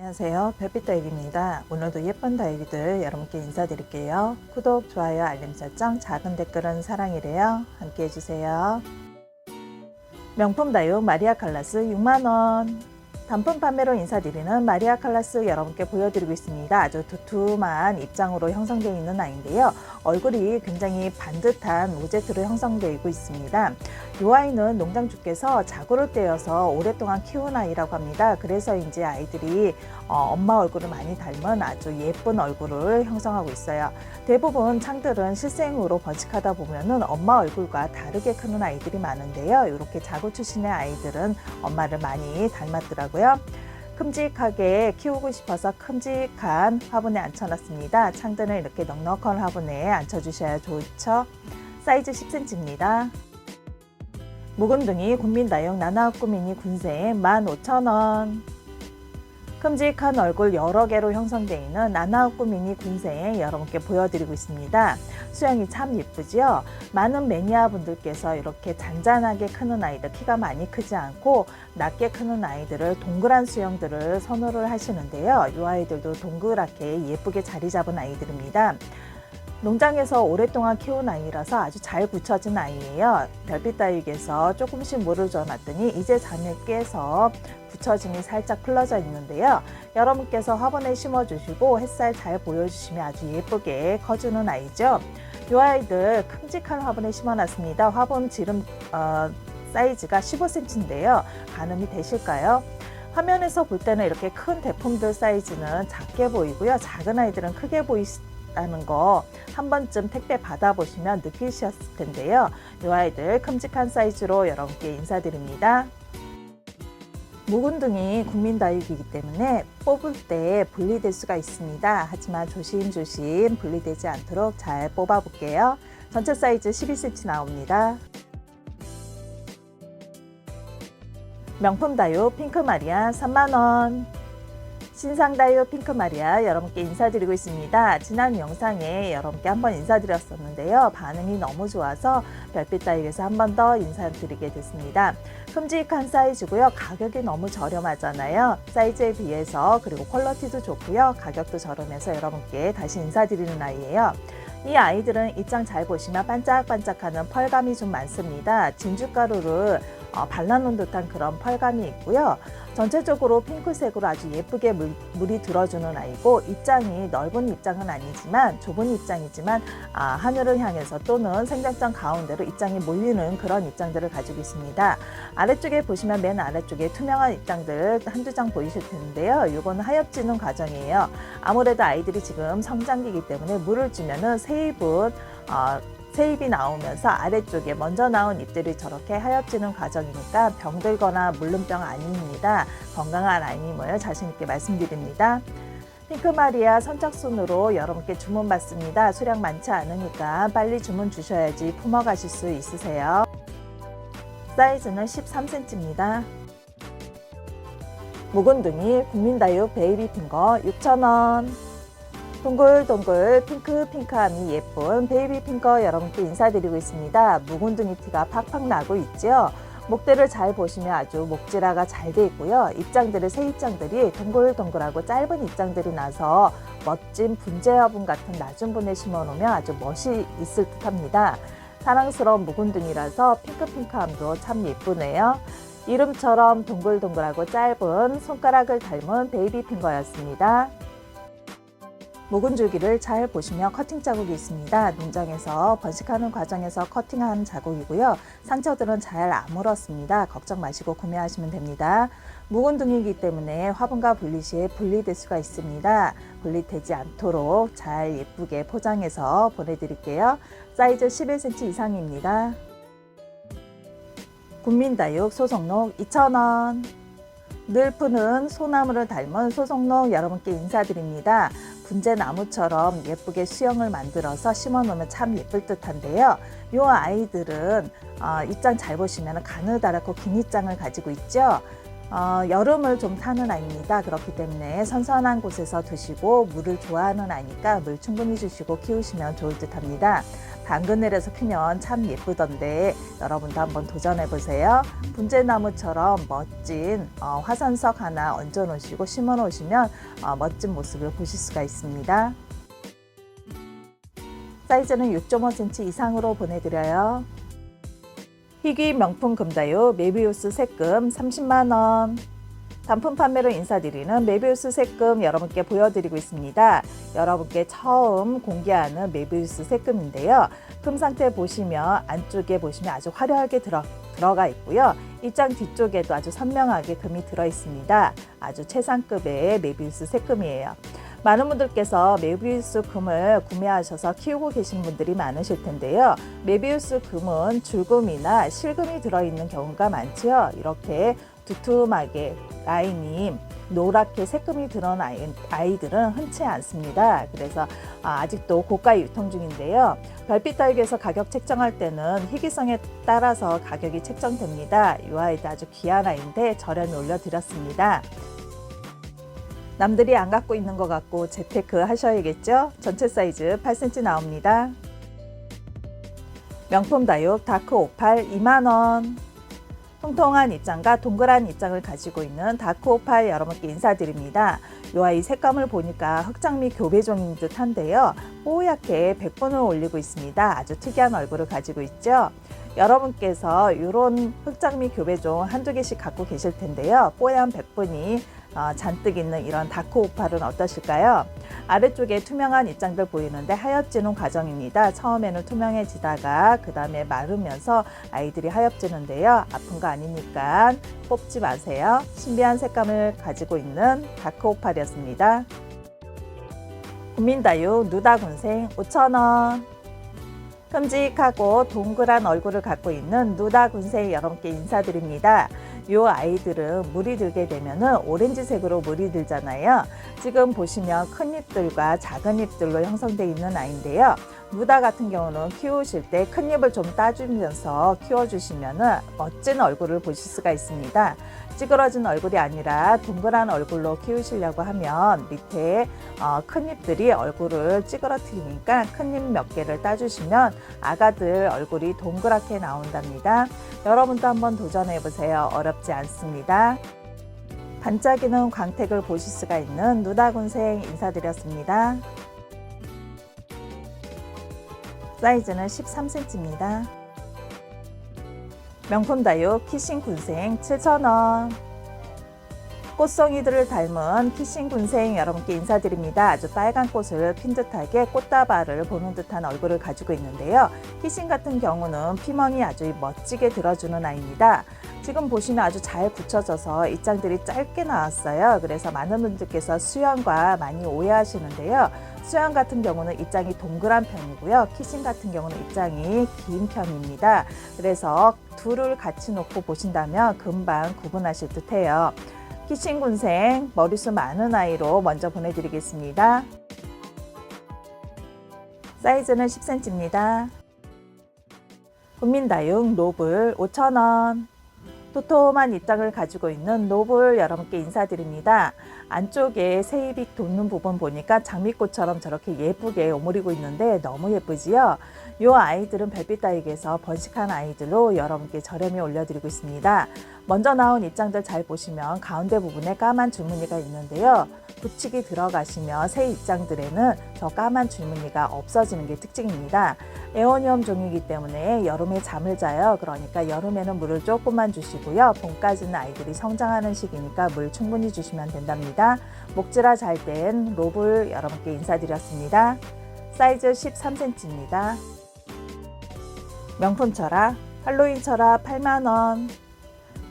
안녕하세요. 별빛 다육입니다. 오늘도 예쁜 다육이들 여러분께 인사드릴게요. 구독, 좋아요, 알림 설정, 작은 댓글은 사랑이래요. 함께 해주세요. 명품 다육 마리아 칼라스 6만원. 단품 판매로 인사드리는 마리아 칼라스 여러분께 보여드리고 있습니다. 아주 두툼한 입장으로 형성되어 있는 아이인데요. 얼굴이 굉장히 반듯한 로제트로 형성되고 있습니다. 이 아이는 농장주께서 자구를 떼어서 오랫동안 키운 아이라고 합니다. 그래서인지 아이들이 엄마 얼굴을 많이 닮은 아주 예쁜 얼굴을 형성하고 있어요. 대부분 창들은 실생으로 번식하다 보면은 엄마 얼굴과 다르게 크는 아이들이 많은데요. 이렇게 자구 출신의 아이들은 엄마를 많이 닮았더라고요. 큼직하게 키우고 싶어서 큼직한 화분에 앉혀놨습니다. 창들은 이렇게 넉넉한 화분에 앉혀주셔야 좋죠. 사이즈 10cm입니다. 묵은둥이 군민다육 나나꾸미니 군생 15,000원. 큼직한 얼굴 여러 개로 형성되어 있는 나나꾸미니 군생 여러분께 보여드리고 있습니다. 수영이 참 예쁘지요. 많은 매니아 분들께서 이렇게 잔잔하게 크는 아이들, 키가 많이 크지 않고 낮게 크는 아이들을 동그란 수영들을 선호를 하시는데요. 이 아이들도 동그랗게 예쁘게 자리 잡은 아이들입니다. 농장에서 오랫동안 키운 아이라서 아주 잘 붙여진 아이예요. 별빛 다육에서 조금씩 물을 줘놨더니 이제 잠을 깨서 붙여짐이 살짝 풀러져 있는데요. 여러분께서 화분에 심어주시고 햇살 잘 보여주시면 아주 예쁘게 커주는 아이죠. 이 아이들 큼직한 화분에 심어놨습니다. 화분 지름 사이즈가 15cm인데요. 가늠이 되실까요? 화면에서 볼 때는 이렇게 큰 대품들 사이즈는 작게 보이고요. 작은 아이들은 크게 보이는 거 한 번쯤 택배 받아보시면 느끼셨을 텐데요. 이 아이들 큼직한 사이즈로 여러분께 인사드립니다. 묵은둥이 국민다육이기 때문에 뽑을 때 분리될 수가 있습니다. 하지만 조심조심 분리되지 않도록 잘 뽑아 볼게요. 전체 사이즈 12cm 나옵니다. 명품 다육 핑크마리아 3만원. 신상다육 핑크마리아 여러분께 인사드리고 있습니다. 지난 영상에 여러분께 한번 인사드렸었는데요. 반응이 너무 좋아서 별빛 다육에서 한 번 더 인사드리게 됐습니다. 큼직한 사이즈고요. 가격이 너무 저렴하잖아요. 사이즈에 비해서 그리고 퀄리티도 좋고요. 가격도 저렴해서 여러분께 다시 인사드리는 아이예요. 이 아이들은 입장 잘 보시면 반짝반짝하는 펄감이 좀 많습니다. 진주가루를 발라놓은 듯한 그런 펄감이 있고요. 전체적으로 핑크색으로 아주 예쁘게 물이 들어주는 아이고, 입장이 넓은 입장은 아니지만 좁은 입장이지만 하늘을 향해서 또는 생장장 가운데로 입장이 몰리는 그런 입장들을 가지고 있습니다. 아래쪽에 보시면 맨 아래쪽에 투명한 입장들 한두 장 보이실 텐데요. 이거는 하엽지는 과정이에요. 아무래도 아이들이 지금 성장기이기 때문에 물을 주면은 새잎이 나오면서 아래쪽에 먼저 나온 잎들이 저렇게 하엽지는 과정이니까 병들거나 물름병 아닙니다. 건강한 아이임을 자신있게 말씀드립니다. 핑크마리아 선착순으로 여러분께 주문 받습니다. 수량 많지 않으니까 빨리 주문 주셔야지 품어가실 수 있으세요. 사이즈는 13cm입니다. 묵은둥이 국민다육 베이비핑거 6,000원. 동글동글 핑크함이 예쁜 베이비핑거 여러분께 인사드리고 있습니다. 묵은둥이 티가 팍팍 나고 있죠. 목대를 잘 보시면 아주 목질화가 잘 돼 있고요. 입장들의 새 입장들이 동글동글하고 짧은 입장들이 나서 멋진 분재 화분 같은 낮은 분에 심어 놓으면 아주 멋이 있을 듯 합니다. 사랑스러운 묵은둥이라서 핑크함도 참 예쁘네요. 이름처럼 동글동글하고 짧은 손가락을 닮은 베이비핑거였습니다. 묵은 줄기를 잘 보시면 커팅 자국이 있습니다. 농장에서 번식하는 과정에서 커팅한 자국이고요. 상처들은 잘 안 물었습니다. 걱정 마시고 구매하시면 됩니다. 묵은둥이기 때문에 화분과 분리 시에 분리될 수가 있습니다. 분리되지 않도록 잘 예쁘게 포장해서 보내드릴게요. 사이즈 11cm 이상입니다. 군민다육 소송록 2,000원. 늘 푸는 소나무를 닮은 소송록 여러분께 인사드립니다. 분재나무처럼 예쁘게 수영을 만들어서 심어놓으면 참 예쁠 듯한데요. 이 아이들은 입장 잘 보시면 가느다랗고 긴 입장을 가지고 있죠. 여름을 좀 타는 아이입니다. 그렇기 때문에 선선한 곳에서 두시고 물을 좋아하는 아이니까 물 충분히 주시고 키우시면 좋을 듯합니다. 당근을해서 피면 참 예쁘던데 여러분도 한번 도전해 보세요. 분재나무처럼 멋진 화산석 하나 얹어 놓으시고 심어 놓으시면 멋진 모습을 보실 수가 있습니다. 사이즈는 6.5cm 이상으로 보내드려요. 희귀 명품 금다유 메비우스 색금 30만원. 단품 판매로 인사드리는 메비우스 색금 여러분께 보여드리고 있습니다. 여러분께 처음 공개하는 메비우스 색금인데요. 금 상태 보시면 안쪽에 보시면 아주 화려하게 들어가 있고요. 입장 뒤쪽에도 아주 선명하게 금이 들어 있습니다. 아주 최상급의 메비우스 색금이에요. 많은 분들께서 메비우스 금을 구매하셔서 키우고 계신 분들이 많으실 텐데요. 메비우스 금은 줄금이나 실금이 들어있는 경우가 많죠. 이렇게 두툼하게 라인이 노랗게 색금이 드러난 아이들은 흔치 않습니다. 그래서 아직도 고가에 유통 중인데요. 별빛 다육에서 가격 책정할 때는 희귀성에 따라서 가격이 책정됩니다. 이 아이도 아주 귀한 아이인데 저렴히 올려드렸습니다. 남들이 안 갖고 있는 것 같고 재테크 하셔야겠죠? 전체 사이즈 8cm 나옵니다. 명품 다육 다크 오팔 2만원. 통통한 입장과 동그란 입장을 가지고 있는 다크 오팔 여러분께 인사드립니다. 이 아이 색감을 보니까 흑장미 교배종인 듯 한데요. 뽀얗게 백분을 올리고 있습니다. 아주 특이한 얼굴을 가지고 있죠. 여러분께서 이런 흑장미 교배종 한두 개씩 갖고 계실 텐데요. 뽀얀 백분이 잔뜩 있는 이런 다크 오팔은 어떠실까요? 아래쪽에 투명한 입장들 보이는데 하엽지는 과정입니다. 처음에는 투명해지다가 그 다음에 마르면서 아이들이 하엽지는데요. 아픈 거 아니니까 뽑지 마세요. 신비한 색감을 가지고 있는 다크 오팔이었습니다. 국민다육 누다군생 5,000원. 큼직하고 동그란 얼굴을 갖고 있는 누다군생 여러분께 인사드립니다. 이 아이들은 물이 들게 되면 오렌지색으로 물이 들잖아요. 지금 보시면 큰 잎들과 작은 잎들로 형성되어 있는 아이인데요. 누다 같은 경우는 키우실 때 큰 잎을 좀 따주면서 키워주시면 멋진 얼굴을 보실 수가 있습니다. 찌그러진 얼굴이 아니라 동그란 얼굴로 키우시려고 하면 밑에 큰 잎들이 얼굴을 찌그러뜨리니까 큰 잎 몇 개를 따주시면 아가들 얼굴이 동그랗게 나온답니다. 여러분도 한번 도전해 보세요. 어렵지 않습니다. 반짝이는 광택을 보실 수가 있는 누다군생 인사드렸습니다. 사이즈는 13cm입니다. 명품 다육 키싱군생 7,000원. 꽃송이들을 닮은 키싱군생 여러분께 인사드립니다. 아주 빨간 꽃을 핀 듯하게 꽃다발을 보는 듯한 얼굴을 가지고 있는데요. 키싱 같은 경우는 피멍이 아주 멋지게 들어주는 아이입니다. 지금 보시면 아주 잘 붙여져서 입장들이 짧게 나왔어요. 그래서 많은 분들께서 수영과 많이 오해하시는데요. 수영 같은 경우는 입장이 동그란 편이고요. 키싱 같은 경우는 입장이 긴 편입니다. 그래서 둘을 같이 놓고 보신다면 금방 구분하실 듯해요. 키싱군생 머리숱 많은 아이로 먼저 보내드리겠습니다. 사이즈는 10cm입니다. 국민다육 노블 5,000원. 도톰한 입장을 가지고 있는 노블 여러분께 인사드립니다. 안쪽에 새잎이 돋는 부분 보니까 장미꽃처럼 저렇게 예쁘게 오므리고 있는데 너무 예쁘지요? 이 아이들은 별빛 다육에서 번식한 아이들로 여러분께 저렴히 올려드리고 있습니다. 먼저 나온 입장들 잘 보시면 가운데 부분에 까만 줄무늬가 있는데요. 붙이기 들어가시면 새 입장들에는 저 까만 줄무늬가 없어지는 게 특징입니다. 에오니엄 종이기 때문에 여름에 잠을 자요. 그러니까 여름에는 물을 조금만 주시고요. 봄까지는 아이들이 성장하는 시기니까 물 충분히 주시면 된답니다. 목질화 잘 된 로블 여러분께 인사드렸습니다. 사이즈 13cm입니다. 명품 철화, 할로윈 철화 8만원.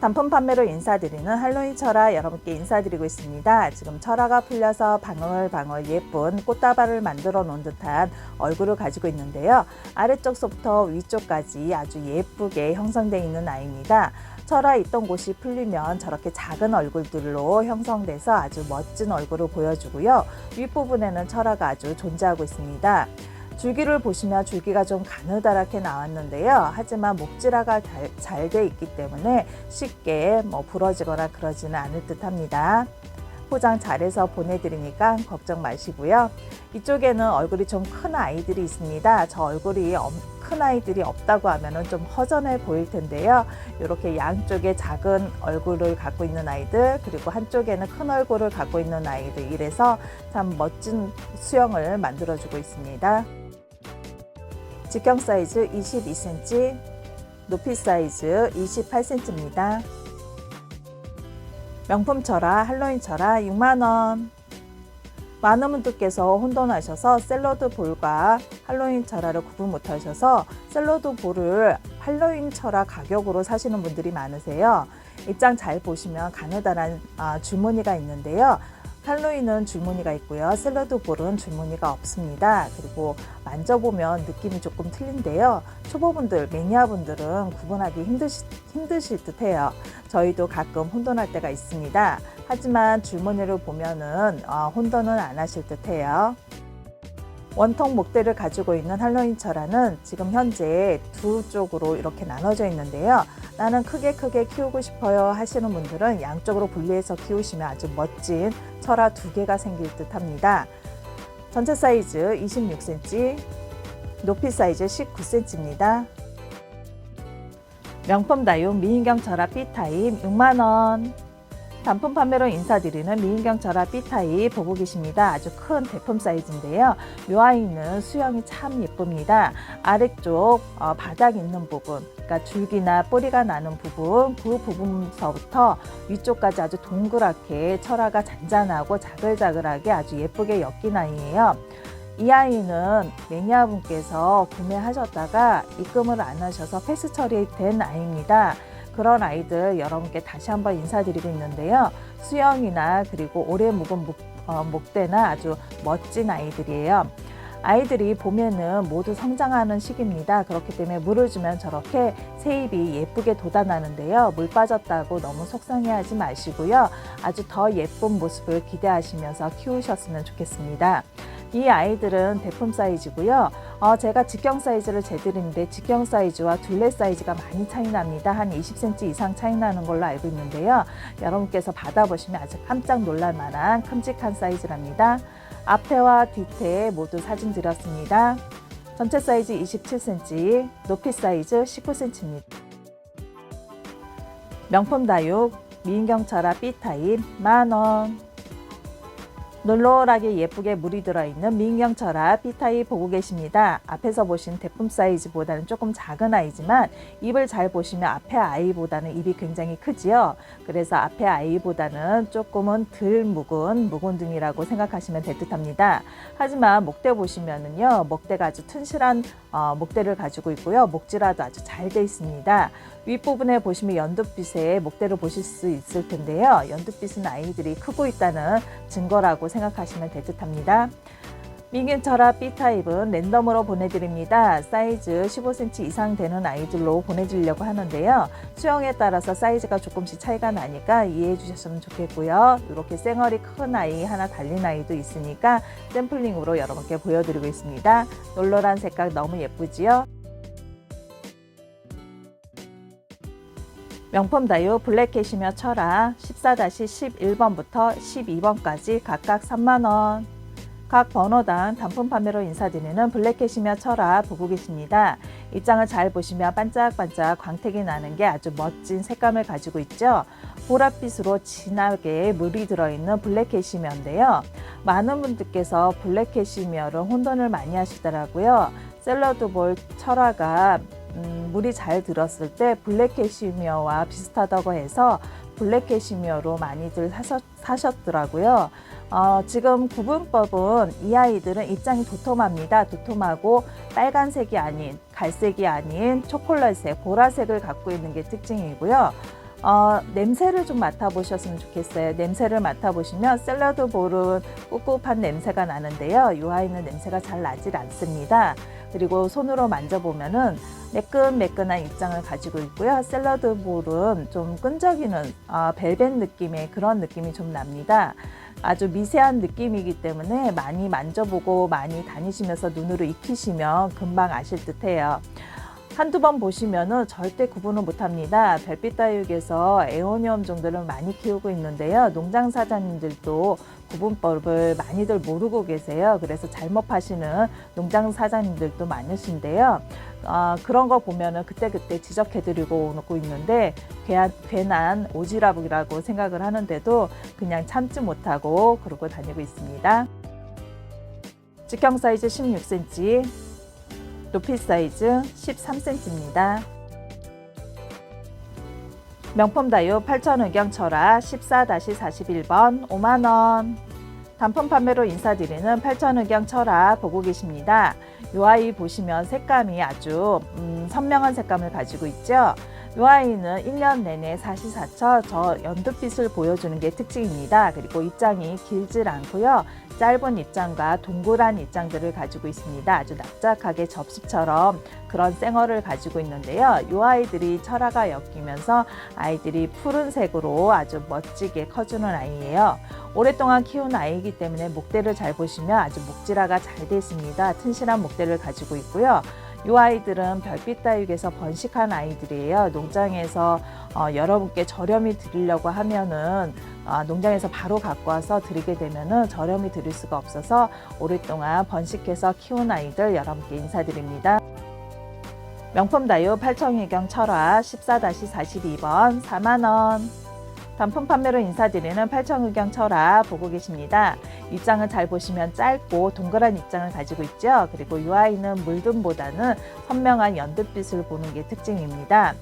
단품 판매로 인사드리는 할로윈 철화 여러분께 인사드리고 있습니다. 지금 철화가 풀려서 방울방울 예쁜 꽃다발을 만들어 놓은 듯한 얼굴을 가지고 있는데요. 아래쪽서부터 위쪽까지 아주 예쁘게 형성되어 있는 아이입니다. 철화 있던 곳이 풀리면 저렇게 작은 얼굴들로 형성돼서 아주 멋진 얼굴을 보여주고요. 윗부분에는 철화가 아주 존재하고 있습니다. 줄기를 보시면 줄기가 좀 가느다랗게 나왔는데요. 하지만 목질화가 잘 돼 있기 때문에 쉽게 부러지거나 그러지는 않을 듯 합니다. 포장 잘해서 보내드리니까 걱정 마시고요. 이쪽에는 얼굴이 좀 큰 아이들이 있습니다. 저 얼굴이 큰 아이들이 없다고 하면 좀 허전해 보일 텐데요. 이렇게 양쪽에 작은 얼굴을 갖고 있는 아이들, 그리고 한쪽에는 큰 얼굴을 갖고 있는 아이들, 이래서 참 멋진 수영을 만들어주고 있습니다. 직경 사이즈 22cm, 높이 사이즈 28cm입니다. 명품 철화, 할로윈 철화 6만원. 많은 분들께서 혼돈하셔서 샐러드 볼과 할로윈 철화를 구분 못하셔서 샐러드 볼을 할로윈 철화 가격으로 사시는 분들이 많으세요. 입장 잘 보시면 가느다란 줄무늬가 있는데요. 할로윈은 줄무늬가 있고요. 샐러드 볼은 줄무늬가 없습니다. 그리고 만져보면 느낌이 조금 틀린데요. 초보분들, 매니아분들은 구분하기 힘드실 듯해요. 저희도 가끔 혼돈할 때가 있습니다. 하지만 줄무늬를 보면은 혼돈은 안 하실 듯해요. 원통 목대를 가지고 있는 할로윈 철화는 지금 현재 두 쪽으로 이렇게 나눠져 있는데요. 나는 크게 키우고 싶어요 하시는 분들은 양쪽으로 분리해서 키우시면 아주 멋진 철화 두 개가 생길 듯 합니다. 전체 사이즈 26cm, 높이 사이즈 19cm입니다. 명품 다육 미인경 철화 B타입 6만원. 단품 판매로 인사드리는 미인경 철화 B타입 보고 계십니다. 아주 큰 대품 사이즈인데요. 이 아이는 수영이 참 예쁩니다. 아래쪽 바닥 있는 부분, 그러니까 줄기나 뿌리가 나는 부분, 그 부분서부터 위쪽까지 아주 동그랗게 철화가 잔잔하고 자글자글하게 아주 예쁘게 엮인 아이예요. 이 아이는 매니아분께서 구매하셨다가 입금을 안 하셔서 패스 처리된 아이입니다. 그런 아이들 여러분께 다시 한번 인사드리고 있는데요. 수영이나 그리고 오래 묵은 목대나 아주 멋진 아이들이에요. 아이들이 봄에는 모두 성장하는 시기입니다. 그렇기 때문에 물을 주면 저렇게 새잎이 예쁘게 돋아나는데요. 물 빠졌다고 너무 속상해하지 마시고요. 아주 더 예쁜 모습을 기대하시면서 키우셨으면 좋겠습니다. 이 아이들은 대품 사이즈고요. 제가 직경 사이즈를 재드리는데 직경 사이즈와 둘레 사이즈가 많이 차이 납니다. 한 20cm 이상 차이 나는 걸로 알고 있는데요. 여러분께서 받아보시면 아주 깜짝 놀랄 만한 큼직한 사이즈랍니다. 앞에와 뒤태 모두 사진 드렸습니다. 전체 사이즈 27cm, 높이 사이즈 19cm입니다. 명품 다육 미인경 철화 B타입 10,000원. 놀놀하게 예쁘게 물이 들어있는 미인경 철화 B타입 보고 계십니다. 앞에서 보신 대품 사이즈보다는 조금 작은 아이지만 입을 잘 보시면 앞에 아이보다는 입이 굉장히 크지요. 그래서 앞에 아이보다는 조금은 덜 묵은 묵은둥이라고 생각하시면 될 듯합니다. 하지만 목대 보시면은요, 목대가 아주 튼실한 목대를 가지고 있고요. 목질화도 아주 잘 돼 있습니다. 윗부분에 보시면 연두빛의 목대를 보실 수 있을 텐데요. 연두빛은 아이들이 크고 있다는 증거라고 생각하시면 될 듯합니다. 미인경 철화 B타입은 랜덤으로 보내드립니다. 사이즈 15cm 이상 되는 아이들로 보내드리려고 하는데요. 수영에 따라서 사이즈가 조금씩 차이가 나니까 이해해 주셨으면 좋겠고요. 이렇게 쌩얼이 큰 아이 하나 달린 아이도 있으니까 샘플링으로 여러분께 보여드리고 있습니다. 놀놀한 색깔 너무 예쁘지요? 명품 다육 블랙 캐시미어 철화 14-11번부터 12번까지 각각 3만원. 각 번호당 단품 판매로 인사드리는 블랙 캐시미어 철화 보고 계십니다. 입장을 잘 보시면 반짝반짝 광택이 나는 게 아주 멋진 색감을 가지고 있죠. 보랏빛으로 진하게 물이 들어있는 블랙 캐시미어인데요. 많은 분들께서 블랙 캐시미어를 혼돈을 많이 하시더라고요. 샐러드 볼 철화가 물이 잘 들었을 때 블랙 캐시미어와 비슷하다고 해서 블랙 캐시미어로 많이들 사셨더라고요. 지금 구분법은 이 아이들은 입장이 도톰합니다. 도톰하고 빨간색이 아닌, 갈색이 아닌 초콜릿색, 보라색을 갖고 있는 게 특징이고요. 냄새를 좀 맡아보셨으면 좋겠어요. 냄새를 맡아보시면 샐러드 볼은 꿉꿉한 냄새가 나는데요. 이 아이는 냄새가 잘 나질 않습니다. 그리고 손으로 만져보면은 매끈매끈한 입장을 가지고 있고요. 샐러드 볼은 좀 끈적이는 벨벳 느낌의 그런 느낌이 좀 납니다. 아주 미세한 느낌이기 때문에 많이 만져보고 많이 다니시면서 눈으로 익히시면 금방 아실 듯해요. 한두 번 보시면은 절대 구분을 못합니다. 별빛 다육에서 에오니엄 종들을 많이 키우고 있는데요. 농장 사장님들도 구분법을 많이들 모르고 계세요. 그래서 잘못 파시는 농장 사장님들도 많으신데요. 그런 거 보면은 그때그때 지적해드리고 오고 있는데 괜한 오지랖이라고 생각을 하는데도 그냥 참지 못하고 그러고 다니고 있습니다. 직경 사이즈 16cm, 높이 사이즈 13cm입니다. 명품 다육 8,000의경 철화 14-41번 5만원. 단품 판매로 인사드리는 8,000의경 철화 보고 계십니다. 이 아이 보시면 색감이 아주 선명한 색감을 가지고 있죠. 이 아이는 1년 내내 사시사철 저 연두빛을 보여주는 게 특징입니다. 그리고 입장이 길질 않고요. 짧은 입장과 동그란 입장들을 가지고 있습니다. 아주 납작하게 접시처럼 그런 쌩얼을 가지고 있는데요. 이 아이들이 철화가 엮이면서 아이들이 푸른색으로 아주 멋지게 커주는 아이예요. 오랫동안 키운 아이이기 때문에 목대를 잘 보시면 아주 목질화가 잘 되어 있습니다. 튼실한 목대를 가지고 있고요. 이 아이들은 별빛 다육에서 번식한 아이들이에요. 농장에서 여러분께 저렴히 드리려고 하면은 농장에서 바로 갖고 와서 드리게 되면은 저렴히 드릴 수가 없어서 오랫동안 번식해서 키운 아이들 여러분께 인사드립니다. 명품 다육 8,000의경 철화 14-42번 4만원. 단품 판매로 인사드리는 8,000의경 철화 보고 계십니다. 입장을 잘 보시면 짧고 동그란 입장을 가지고 있죠. 그리고 이 아이는 물듬보다는 선명한 연두빛을 보는 게 특징입니다.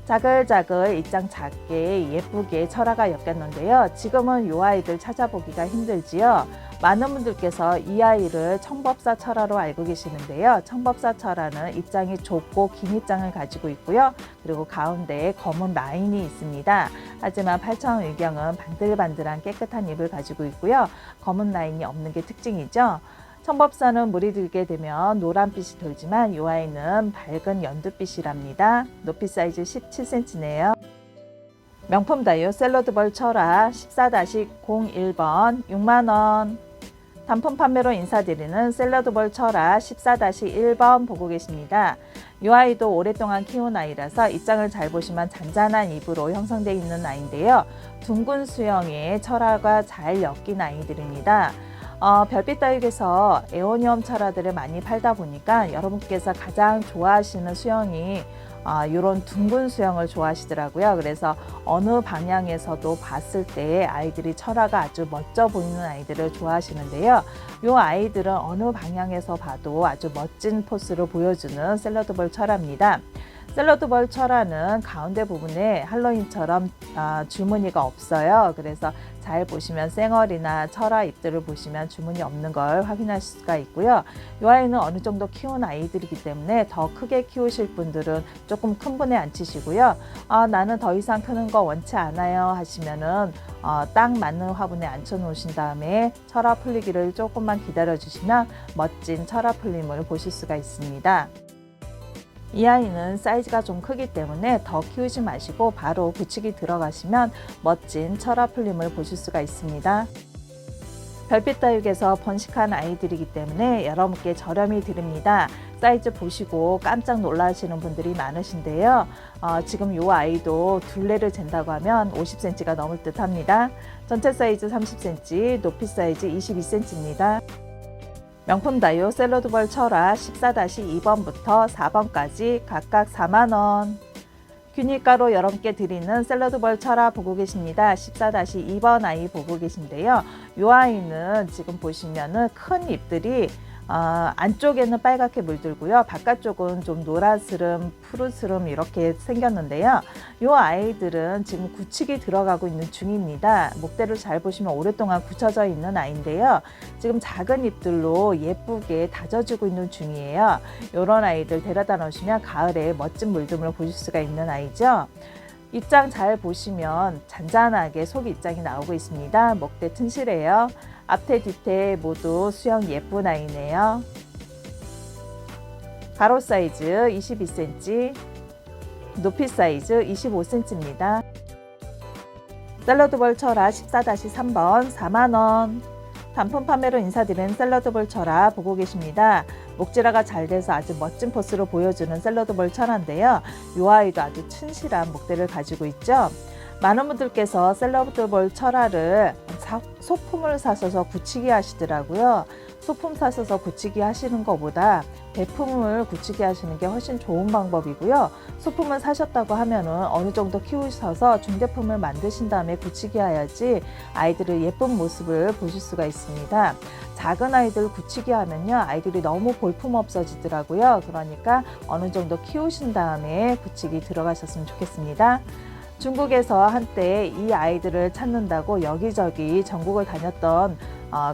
자글자글 입장 작게 예쁘게 철화가 엮였는데요. 지금은 이 아이들 찾아보기가 힘들지요. 많은 분들께서 이 아이를 청법사 철화로 알고 계시는데요. 청법사 철화는 입장이 좁고 긴 입장을 가지고 있고요. 그리고 가운데에 검은 라인이 있습니다. 하지만 8,000의경은 반들반들한 깨끗한 잎을 가지고 있고요. 검은 라인이 없는 게 특징이죠. 청법사는 물이 들게 되면 노란빛이 돌지만 이 아이는 밝은 연두빛이랍니다. 높이 사이즈 17cm네요. 명품 다육 샐러드볼 철화 14-01번 6만원. 단품 판매로 인사드리는 샐러드볼 철화 14-1번 보고 계십니다. 이 아이도 오랫동안 키운 아이라서 입장을 잘 보시면 잔잔한 잎으로 형성되어 있는 아이인데요. 둥근 수영에 철화가 잘 엮인 아이들입니다. 별빛 다육에서 에오니엄 철화들을 많이 팔다 보니까 여러분께서 가장 좋아하시는 수영이 이런 둥근 수영을 좋아하시더라고요. 그래서 어느 방향에서도 봤을 때 아이들이 철화가 아주 멋져 보이는 아이들을 좋아하시는데요. 이 아이들은 어느 방향에서 봐도 아주 멋진 포스를 보여주는 샐러드볼 철화입니다. 샐러드볼 철화는 가운데 부분에 할로윈처럼 줄무늬가 없어요. 그래서 잘 보시면 쌩얼이나 철화 잎들을 보시면 줄무늬 없는 걸 확인하실 수가 있고요. 이 아이는 어느 정도 키운 아이들이기 때문에 더 크게 키우실 분들은 조금 큰 분에 앉히시고요. 나는 더 이상 크는 거 원치 않아요 하시면은 딱 맞는 화분에 앉혀 놓으신 다음에 철화 풀리기를 조금만 기다려 주시면 멋진 철화 풀림을 보실 수가 있습니다. 이 아이는 사이즈가 좀 크기 때문에 더 키우지 마시고 바로 붙이기 들어가시면 멋진 철화 풀림을 보실 수가 있습니다. 별빛 다육에서 번식한 아이들이기 때문에 여러분께 저렴히 드립니다. 사이즈 보시고 깜짝 놀라시는 분들이 많으신데요. 지금 이 아이도 둘레를 잰다고 하면 50cm가 넘을 듯 합니다. 전체 사이즈 30cm, 높이 사이즈 22cm입니다. 명품 다육 샐러드볼 철화 14-2번부터 4번까지 각각 4만원. 균일가로 여러분께 드리는 샐러드볼 철화 보고 계십니다. 14-2번 아이 보고 계신데요. 이 아이는 지금 보시면은 큰 잎들이 안쪽에는 빨갛게 물들고요. 바깥쪽은 좀 노란스름, 푸르스름 이렇게 생겼는데요. 이 아이들은 지금 굳히기 들어가고 있는 중입니다. 목대를 잘 보시면 오랫동안 굳혀져 있는 아이인데요. 지금 작은 잎들로 예쁘게 다져주고 있는 중이에요. 이런 아이들 데려다 놓으시면 가을에 멋진 물듬을 보실 수가 있는 아이죠. 입장 잘 보시면 잔잔하게 속 입장이 나오고 있습니다. 목대 튼실해요. 앞태 뒤태 모두 수영 예쁜 아이네요. 가로 사이즈 22cm, 높이 사이즈 25cm입니다. 샐러드볼 철화 14-3번 4만원. 단품 판매로 인사드리는 샐러드볼 철화 보고 계십니다. 목질화가 잘 돼서 아주 멋진 포스를 보여주는 샐러드볼 철화인데요. 이 아이도 아주 튼실한 목대를 가지고 있죠. 많은 분들께서 샐러드볼 철화를 소품을 사셔서 굳히기 하시더라고요. 소품 사셔서 굳히기 하시는 것보다 대품을 굳히기 하시는 게 훨씬 좋은 방법이고요. 소품을 사셨다고 하면은 어느 정도 키우셔서 중대품을 만드신 다음에 굳히기 해야지 아이들의 예쁜 모습을 보실 수가 있습니다. 작은 아이들 굳히기 하면요, 아이들이 너무 볼품 없어지더라고요. 그러니까 어느 정도 키우신 다음에 굳히기 들어가셨으면 좋겠습니다. 중국에서 한때 이 아이들을 찾는다고 여기저기 전국을 다녔던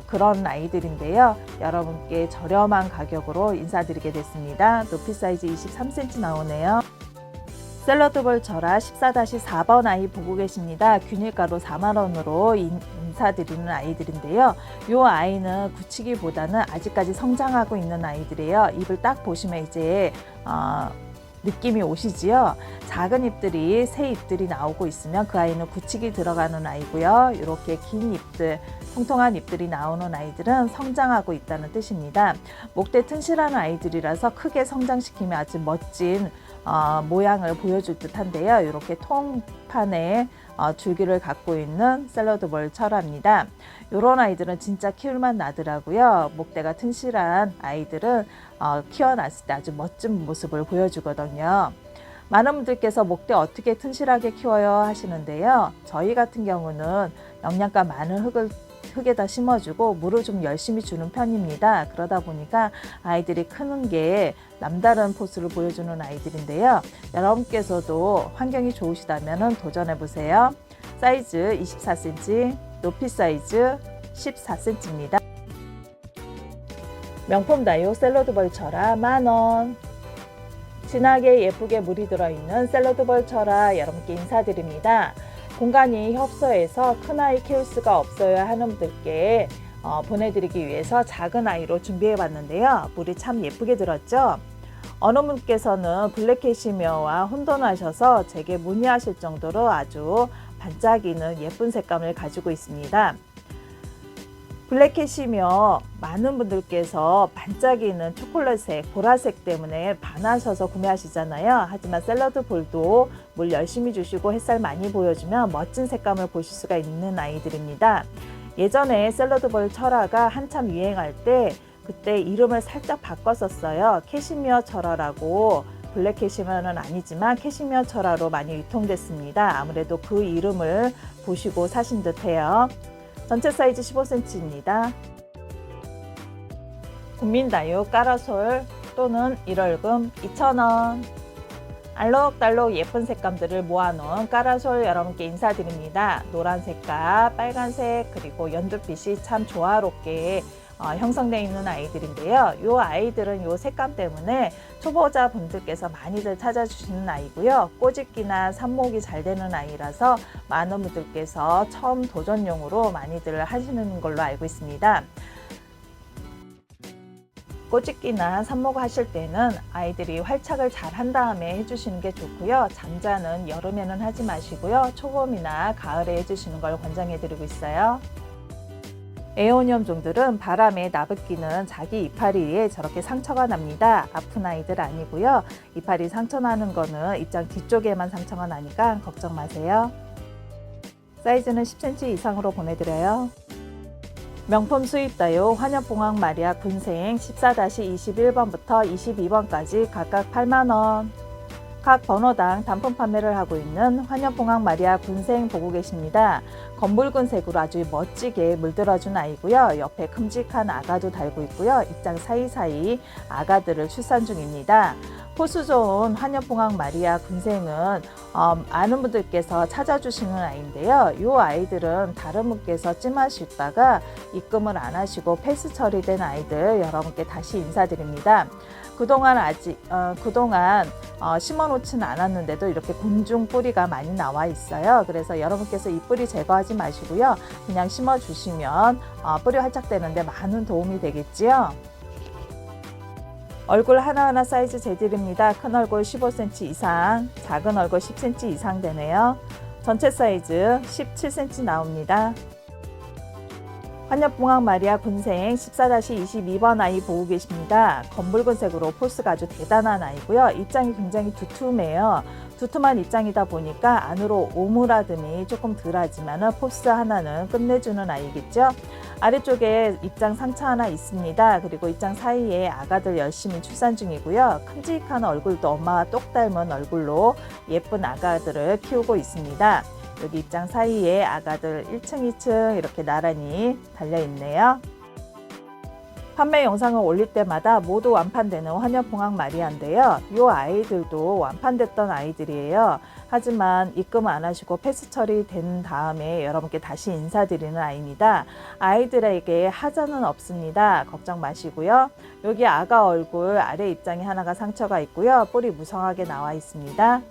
그런 아이들인데요. 여러분께 저렴한 가격으로 인사드리게 됐습니다. 높이 사이즈 23cm 나오네요. 샐러드볼 철화 14-4번 아이 보고 계십니다. 균일가로 4만원으로 인사드리는 아이들인데요. 이 아이는 굳히기보다는 아직까지 성장하고 있는 아이들이에요. 잎을 딱 보시면 이제 느낌이 오시지요. 작은 잎들이 새 잎들이 나오고 있으면 그 아이는 굳히기 들어가는 아이고요. 이렇게 긴 잎들, 통통한 잎들이 나오는 아이들은 성장하고 있다는 뜻입니다. 목대 튼실한 아이들이라서 크게 성장시키면 아주 멋진 모양을 보여줄 듯한데요. 이렇게 통판에 줄기를 갖고 있는 샐러드볼 철화입니다. 이런 아이들은 진짜 키울만 나더라고요. 목대가 튼실한 아이들은 키워놨을 때 아주 멋진 모습을 보여주거든요. 많은 분들께서 목대 어떻게 튼실하게 키워요 하시는데요. 저희 같은 경우는 영양가 많은 흙에다 심어주고 물을 좀 열심히 주는 편입니다. 그러다 보니까 아이들이 크는 게 남다른 포스를 보여주는 아이들인데요. 여러분께서도 환경이 좋으시다면 도전해보세요. 사이즈 24cm, 높이 사이즈 14cm입니다. 명품 다육 샐러드볼 철화 만원. 진하게 예쁘게 물이 들어있는 샐러드볼 철화 여러분께 인사드립니다. 공간이 협소해서 큰아이 키울 수가 없어요 하는 분들께 보내드리기 위해서 작은 아이로 준비해 봤는데요. 물이 참 예쁘게 들었죠. 어느 분께서는 블랙 캐시미어와 혼돈하셔서 제게 문의하실 정도로 아주 반짝이는 예쁜 색감을 가지고 있습니다. 블랙 캐시미어 많은 분들께서 반짝이는 초콜릿색, 보라색 때문에 반하셔서 구매하시잖아요. 하지만 샐러드 볼도 물 열심히 주시고 햇살 많이 보여주면 멋진 색감을 보실 수가 있는 아이들입니다. 예전에 샐러드 볼 철화가 한참 유행할 때 그때 이름을 살짝 바꿨었어요. 캐시미어 철화라고. 블랙 캐시미어는 아니지만 캐시미어 철화로 많이 유통됐습니다. 아무래도 그 이름을 보시고 사신 듯해요. 전체 사이즈 15cm입니다. 국민다육 까라솔 또는 1월금 2,000원. 알록달록 예쁜 색감들을 모아놓은 까라솔 여러분께 인사드립니다. 노란색과 빨간색 그리고 연두빛이 참 조화롭게 형성되어 있는 아이들인데요. 이 아이들은 이 색감 때문에 초보자 분들께서 많이들 찾아주시는 아이고요. 꼬집기나 삽목이 잘 되는 아이라서 많은 분들께서 처음 도전용으로 많이들 하시는 걸로 알고 있습니다. 꼬집기나 삽목 하실 때는 아이들이 활착을 잘 한 다음에 해주시는 게 좋고요. 잠자는 여름에는 하지 마시고요. 초봄이나 가을에 해주시는 걸 권장해 드리고 있어요. 에오니엄종들은 바람에 나붓기는 자기 이파리에 저렇게 상처가 납니다. 아픈 아이들 아니고요. 이파리 상처 나는 거는 입장 뒤쪽에만 상처가 나니까 걱정 마세요. 사이즈는 10cm 이상으로 보내드려요. 명품 수입다육 환엽봉황 마리아 군생 14-21번부터 22번까지 각각 8만원. 각 번호당 단품 판매를 하고 있는 환엽봉황 마리아 군생 보고 계십니다. 검붉은색으로 아주 멋지게 물들어준 아이고요. 옆에 큼직한 아가도 달고 있고요. 입장 사이사이 아가들을 출산 중입니다. 포수 좋은 환엽봉황 마리아 군생은 많은 분들께서 찾아주시는 아이인데요. 이 아이들은 다른 분께서 찜하시다가 입금을 안 하시고 패스 처리된 아이들 여러분께 다시 인사드립니다. 그동안 심어놓지는 않았는데도 이렇게 곤중 뿌리가 많이 나와 있어요. 그래서 여러분께서 이 뿌리 제거하지 마시고요. 그냥 심어주시면 뿌리 활착되는데 많은 도움이 되겠지요. 얼굴 하나하나 사이즈 재드립니다. 큰 얼굴 15cm 이상, 작은 얼굴 10cm 이상 되네요. 전체 사이즈 17cm 나옵니다. 환엽봉황 마리아 군생 14-22번 아이 보고 계십니다. 검붉은색으로 포스가 아주 대단한 아이고요. 입장이 굉장히 두툼해요. 두툼한 입장이다 보니까 안으로 오므라듦이 조금 덜하지만 포스 하나는 끝내주는 아이겠죠. 아래쪽에 입장 상처 하나 있습니다. 그리고 입장 사이에 아가들 열심히 출산 중이고요. 큼직한 얼굴도 엄마와 똑 닮은 얼굴로 예쁜 아가들을 키우고 있습니다. 여기 입장 사이에 아가들 1층, 2층 이렇게 나란히 달려있네요. 판매 영상을 올릴 때마다 모두 완판되는 환엽봉황 마리아인데요. 이 아이들도 완판됐던 아이들이에요. 하지만 입금 안 하시고 패스 처리된 다음에 여러분께 다시 인사드리는 아이입니다. 아이들에게 하자는 없습니다. 걱정 마시고요. 여기 아가 얼굴 아래 입장에 하나가 상처가 있고요. 뿔이 무성하게 나와 있습니다.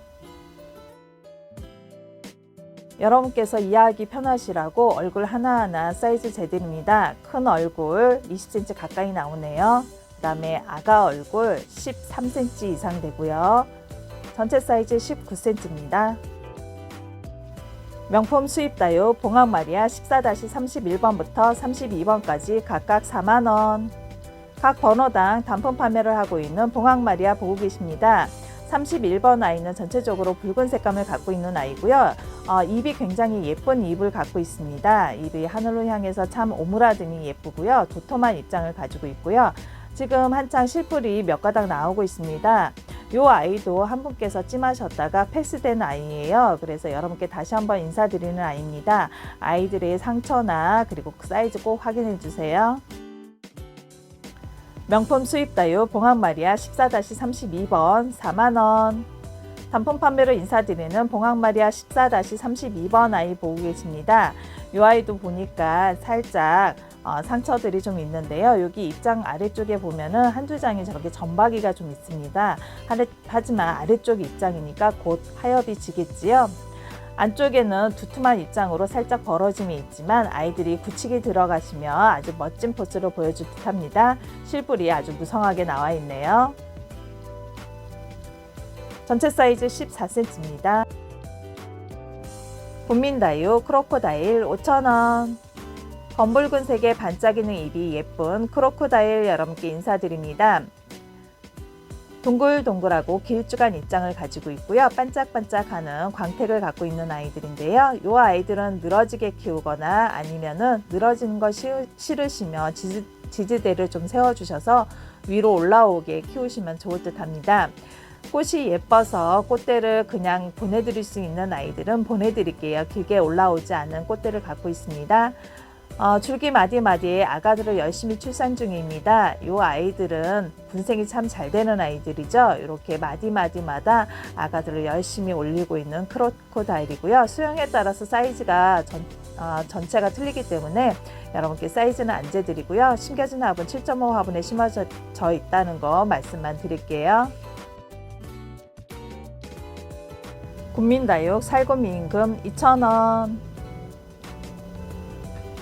여러분께서 이해하기 편하시라고 얼굴 하나하나 사이즈 재드립니다. 큰 얼굴 20cm 가까이 나오네요. 그 다음에 아가 얼굴 13cm 이상 되고요. 전체 사이즈 19cm입니다. 명품 수입다요 봉황 마리아 14-31번부터 32번까지 각각 4만원. 각 번호당 단품 판매를 하고 있는 봉황 마리아 보고 계십니다. 31번 아이는 전체적으로 붉은 색감을 갖고 있는 아이고요. 입이 굉장히 예쁜 입을 갖고 있습니다. 입이 하늘로 향해서 참 오므라듦이 예쁘고요. 도톰한 입장을 가지고 있고요. 지금 한창 실뿔이 몇 가닥 나오고 있습니다. 이 아이도 한 분께서 찜하셨다가 패스된 아이예요. 그래서 여러분께 다시 한번 인사드리는 아이입니다. 아이들의 상처나 그리고 사이즈 꼭 확인해 주세요. 명품 수입다요 봉황 마리아 14-32번 4만원. 단품 판매로 인사드리는 봉황 마리아 14-32번 아이 보고 계십니다. 이 아이도 보니까 살짝 상처들이 좀 있는데요. 여기 입장 아래쪽에 보면은 한두 장이 저렇게 점박이가 좀 있습니다. 하지만 아래쪽 입장이니까 곧 하엽이 지겠지요. 안쪽에는 두툼한 입장으로 살짝 벌어짐이 있지만 아이들이 굳히게 들어가시며 아주 멋진 포스를 보여줄 듯합니다. 실뿔이 아주 무성하게 나와 있네요. 전체 사이즈 14cm입니다. 본민다육 크로코다일 5,000원. 검붉은색의 반짝이는 입이 예쁜 크로코다일 여러분께 인사드립니다. 동글동글하고 길쭉한 입장을 가지고 있고요. 반짝반짝하는 광택을 갖고 있는 아이들인데요. 이 아이들은 늘어지게 키우거나 아니면은 늘어지는 거 싫으시면 지지대를 좀 세워주셔서 위로 올라오게 키우시면 좋을 듯 합니다. 꽃이 예뻐서 꽃대를 그냥 보내드릴 수 있는 아이들은 보내드릴게요. 길게 올라오지 않은 꽃대를 갖고 있습니다. 줄기 마디마디에 아가들을 열심히 출산 중입니다. 이 아이들은 분생이 참 잘 되는 아이들이죠. 이렇게 마디마디마다 아가들을 열심히 올리고 있는 크로코다일이고요. 수영에 따라서 사이즈가 전체가 틀리기 때문에 여러분께 사이즈는 안 재드리고요. 심겨진 화분 7.5 화분에 심어져 있다는 거 말씀만 드릴게요. 군민다육 살구미임금 2,000원.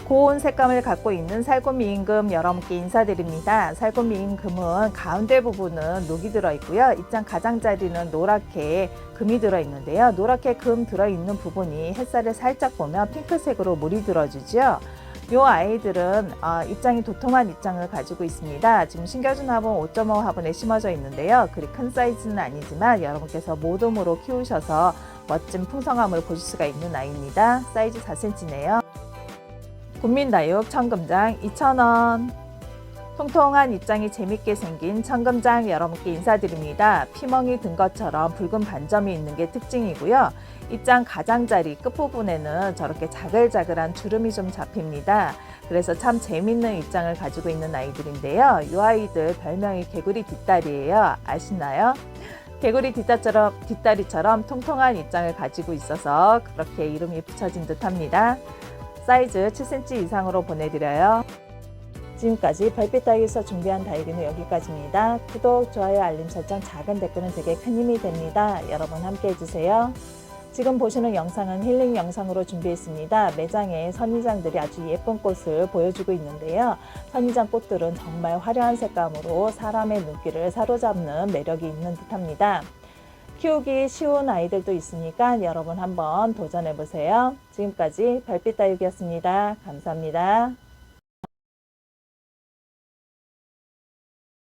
고운 색감을 갖고 있는 살구미임금 여러분께 인사드립니다. 살구미임금은 가운데 부분은 녹이 들어있고요. 입장 가장자리는 노랗게 금이 들어있는데요. 노랗게 금 들어있는 부분이 햇살을 살짝 보면 핑크색으로 물이 들어주죠. 이 아이들은 입장이 도톰한 입장을 가지고 있습니다. 지금 심겨준 화분 5.5 화분에 심어져 있는데요. 그리 큰 사이즈는 아니지만 여러분께서 모둠으로 키우셔서 멋진 풍성함을 보실 수가 있는 아이입니다. 사이즈 4cm네요. 군민다육 청금장 2,000원. 통통한 입장이 재밌게 생긴 청금장 여러분께 인사드립니다. 피멍이 든 것처럼 붉은 반점이 있는 게 특징이고요. 입장 가장자리 끝부분에는 저렇게 자글자글한 주름이 좀 잡힙니다. 그래서 참 재밌는 입장을 가지고 있는 아이들인데요. 이 아이들 별명이 개구리 뒷다리예요. 아시나요? 개구리 뒷다리처럼 통통한 입장을 가지고 있어서 그렇게 이름이 붙여진 듯합니다. 사이즈 7cm 이상으로 보내드려요. 지금까지 별빛 다육에서 준비한 다육이는 여기까지입니다. 구독, 좋아요, 알림 설정, 작은 댓글은 되게 큰 힘이 됩니다. 여러분 함께 해주세요. 지금 보시는 영상은 힐링 영상으로 준비했습니다. 매장에 선인장들이 아주 예쁜 꽃을 보여주고 있는데요. 선인장 꽃들은 정말 화려한 색감으로 사람의 눈길을 사로잡는 매력이 있는 듯합니다. 키우기 쉬운 아이들도 있으니까 여러분 한번 도전해보세요. 지금까지 별빛 다육이었습니다. 감사합니다.